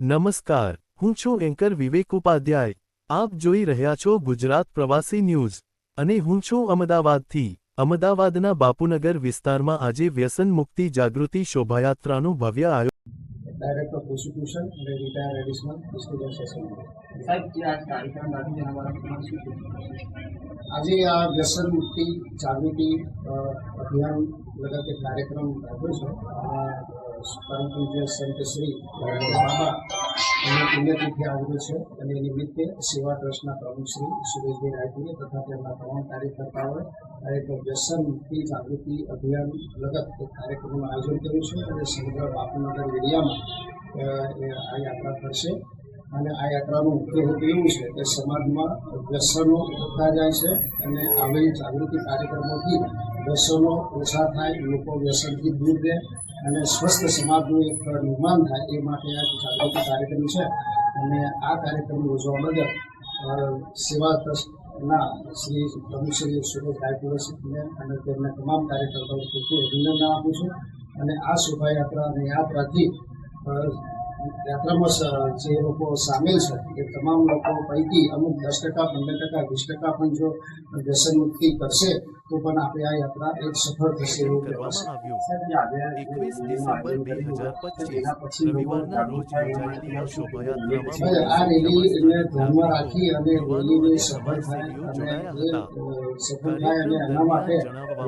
નમસ્કાર, હું છું એન્કર વિવેક ઉપાધ્યાય. આપ જોઈ રહ્યા છો ગુજરાત પ્રવાસી ન્યૂઝ અને હું છું અમદાવાદથી. અમદાવાદના બાપુનગર વિસ્તારમાં આજે વ્યસન મુક્તિ જાગૃતિ શોભાયાત્રાનું ભવ્ય આયોજન. ડાયરેક્ટર ઓફ પ્રોસિક્યુશન અને રિટાયર્ડ એડિશનલ ડિસ્ટ્રિક્ટ સેશનર. સાહેબ જે આ કાર્યક્રમ રાખી તેના બાબતમાં શું કહેવું? આજે આ વ્યસન મુક્તિ જાગૃતિ અભિયાન લગત એક કાર્યક્રમ રાખ્યો છે. પરમ પૂજ્ય સંત શ્રી બાબા એમની પુણ્યતિથિ આવેલો છે અને એ નિમિત્તે સેવા ટ્રસ્ટના પ્રમુખ શ્રી સુરેશભાઈ રાયપુરે તથા તેમના તમામ કાર્યકર્તાઓએ આ એક વ્યસન મુક્તિ જાગૃતિ અભિયાન લગત એક કાર્યક્રમનું આયોજન કર્યું છે અને સમગ્ર બાપુનગર એરિયામાં આ યાત્રા કરશે. અને આ યાત્રાનો મુખ્ય હેતુ એવું છે કે સમાજમાં વ્યસનો વધતા જાય છે અને આવેલી જાગૃતિ કાર્યક્રમોથી વ્યસનો ઓછા થાય, લોકો વ્યસનથી દૂર રહે અને સ્વસ્થ સમાજનું એક નિર્માણ થાય એ માટે આ જાગૃતિ કાર્યક્રમ છે. અને આ કાર્યક્રમ યોજવા બદલ સેવા ટ્રસ્ટના શ્રી પ્રમુખ શ્રી સુરેશ રાયપુરને અને તેમના તમામ કાર્યકર્તાઓ ખૂબ અભિનંદન આપું છું. અને આ શોભાયાત્રા અને યાત્રાથી યાત્રામાં જે લોકો સામેલ છે એ તમામ લોકો પૈકી અમુક 10%, 15%, 20% પણ જો વ્યસન મુક્તિ કરશે તો પણ આપણે આ યાત્રા એક સફળ થશે એવું કરવામાં આવ્યું. 21 ડિસેમ્બર 2025 રવિવારના રોજ યોજાયેલી આ શોભાયાત્રામાં આ રેલીને ધ્યાનમાં રાખી અને રેલીને સફળ થાય અને સફળ થાય અને એના માટે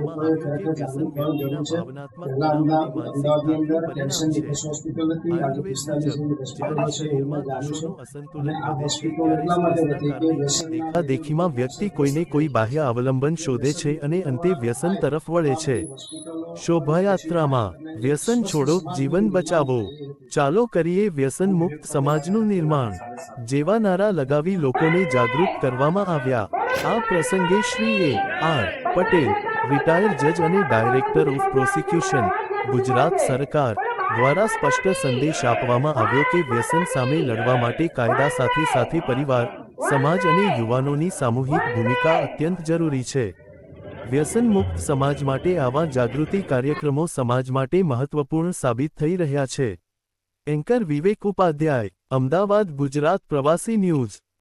લોકોએ ખરેખર જાગૃત થવાની જરૂર છે. પહેલાં અમદાવાદની અંદર કેન્સર નિકેશ હોસ્પિટલ હતી, આજે 45 હોસ્પિટલો છે એવું મેં જાણ્યું છે. અને આ હોસ્પિટલ એટલા માટે હતી કે વ્યસનના દેખીમાં વ્યક્તિ કોઈને કોઈ બાહ્ય અવલંબન શોધે છે અને અંતે વ્યસન તરફ વળે છે. શોભાયાત્રામાં વ્યસન છોડો, જીવન બચાવો, ચાલો કરીએ વ્યસન મુક્ત સમાજનું નિર્માણ જેવા નારા લગાવી લોકોને જાગૃત કરવામાં આવ્યા. આ પ્રસંગે શ્રી એ.આર. પટેલ, રિટાયર્ડ જજ અને ડાયરેક્ટર ઓફ પ્રોસિક્યુશન, ગુજરાત સરકાર દ્વારા સ્પષ્ટ સંદેશ આપવામાં આવ્યો કે વ્યસન સામે લડવા માટે કાયદા સાથે સાથે પરિવાર, સમાજ અને યુવાનોની સામૂહિક ભૂમિકા અત્યંત જરૂરી છે. વ્યસન મુક્ત સમાજ માટે આવા જાગૃતિ કાર્યક્રમો સમાજ માટે મહત્વપૂર્ણ સાબિત થઈ રહ્યા છે. એન્કર વિવેક ઉપાધ્યાય, અમદાવાદ, ગુજરાત પ્રવાસી ન્યૂઝ.